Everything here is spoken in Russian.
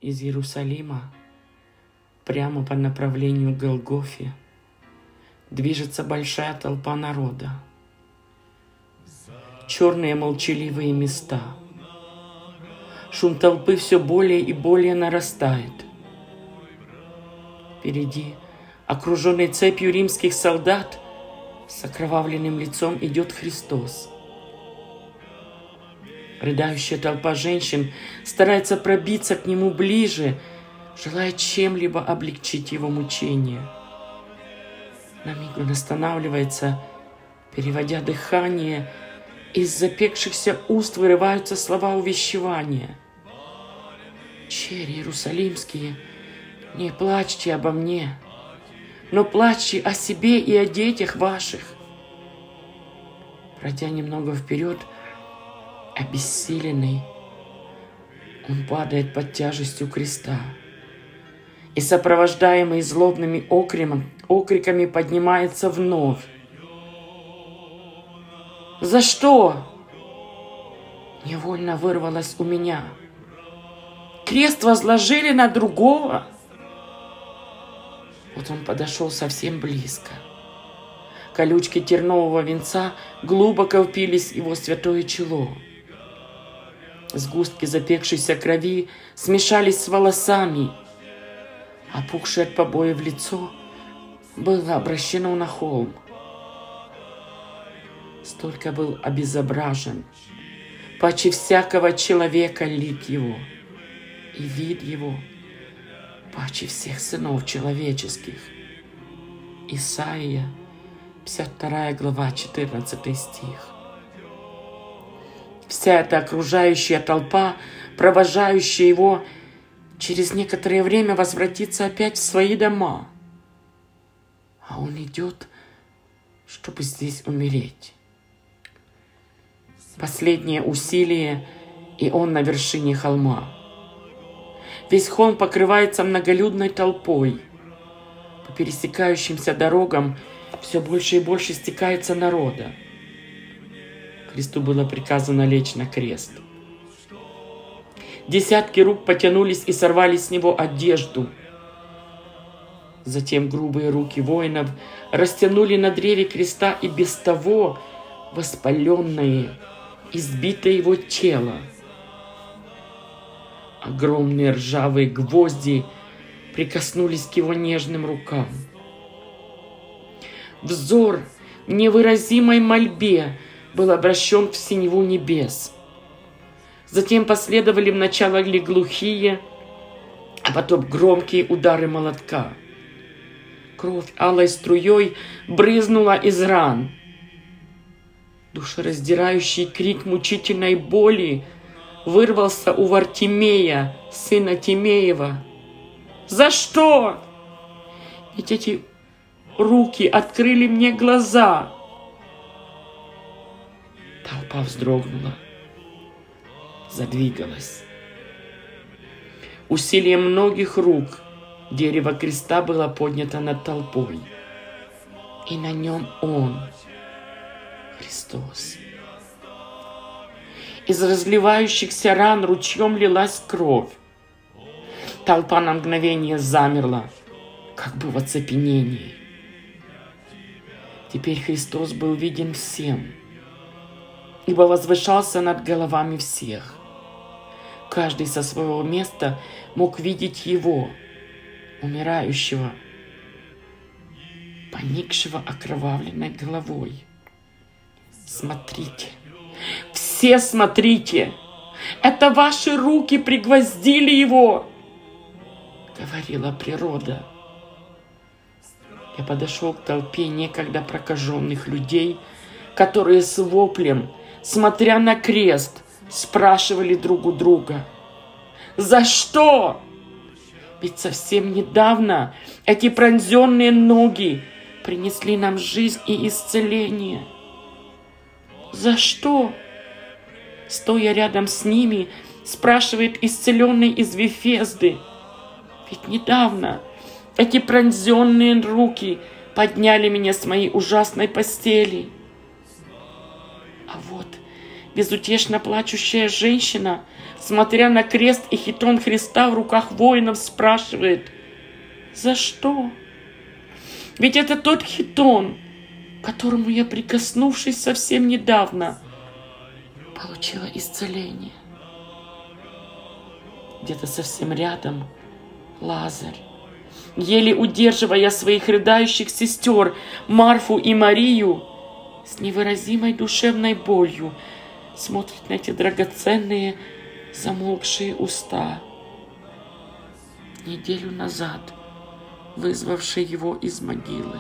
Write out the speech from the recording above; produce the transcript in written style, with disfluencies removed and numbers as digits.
Из Иерусалима прямо по направлению к Голгофе движется большая толпа народа. Черные молчаливые места. Шум толпы все более и более нарастает. Впереди, окруженный цепью римских солдат, с окровавленным лицом идет Христос. Рыдающая толпа женщин старается пробиться к Нему ближе, желая чем-либо облегчить Его мучения. На миг Он останавливается, переводя дыхание, из запекшихся уст вырываются слова увещевания. «Черри иерусалимские, не плачьте обо мне, но плачьте о себе и о детях ваших». Пройдя немного вперед, обессиленный, Он падает под тяжестью креста и, сопровождаемый злобными окриками, поднимается вновь. «За что?» Невольно вырвалось у меня. «Крест возложили на другого?» Вот Он подошел совсем близко. Колючки тернового венца глубоко впились в Его святое чело. Сгустки запекшейся крови смешались с волосами. Опухшее от побоев лицо было обращено на холм. Столько был обезображен, паче всякого человека лик Его, и вид Его паче всех сынов человеческих. Исаия, 52 глава, 14 стих. Вся эта окружающая толпа, провожающая Его, через некоторое время возвратится опять в свои дома. А Он идет, чтобы здесь умереть. Последнее усилие, и Он на вершине холма. Весь холм покрывается многолюдной толпой. По пересекающимся дорогам все больше и больше стекается народа. Христу было приказано лечь на крест. Десятки рук потянулись и сорвали с Него одежду. Затем грубые руки воинов растянули на древе креста и без того воспаленное, избитое Его тело. Огромные ржавые гвозди прикоснулись к Его нежным рукам. Взор в невыразимой мольбе был обращен в синеву небес. Затем последовали вначале глухие, а потом громкие удары молотка. Кровь алой струей брызнула из ран. Душераздирающий крик мучительной боли вырвался у Вартимея, сына Тимеева. «За что? Ведь эти руки открыли мне глаза!» Толпа вздрогнула, задвигалась. Усилием многих рук дерево креста было поднято над толпой, и на нем Он, Христос. Из разливающихся ран ручьем лилась кровь. Толпа на мгновение замерла, как бы в оцепенении. Теперь Христос был виден всем, ибо возвышался над головами всех. Каждый со своего места мог видеть Его, умирающего, поникшего окровавленной головой. Смотрите, все смотрите, это ваши руки пригвоздили Его, говорила природа. Я подошел к толпе некогда прокаженных людей, которые с воплем, смотря на крест, спрашивали друг у друга: «За что?» Ведь совсем недавно эти пронзенные ноги принесли нам жизнь и исцеление. «За что?» Стоя рядом с ними, спрашивает исцеленный из Вифезды. Ведь недавно эти пронзенные руки подняли меня с моей ужасной постели. А вот безутешно плачущая женщина, смотря на крест и хитон Христа в руках воинов, спрашивает: «За что?» Ведь это тот хитон, к которому я, прикоснувшись совсем недавно, получила исцеление. Где-то совсем рядом Лазарь, еле удерживая своих рыдающих сестер Марфу и Марию, с невыразимой душевной болью смотрит на эти драгоценные замолкшие уста, неделю назад вызвавшие его из могилы.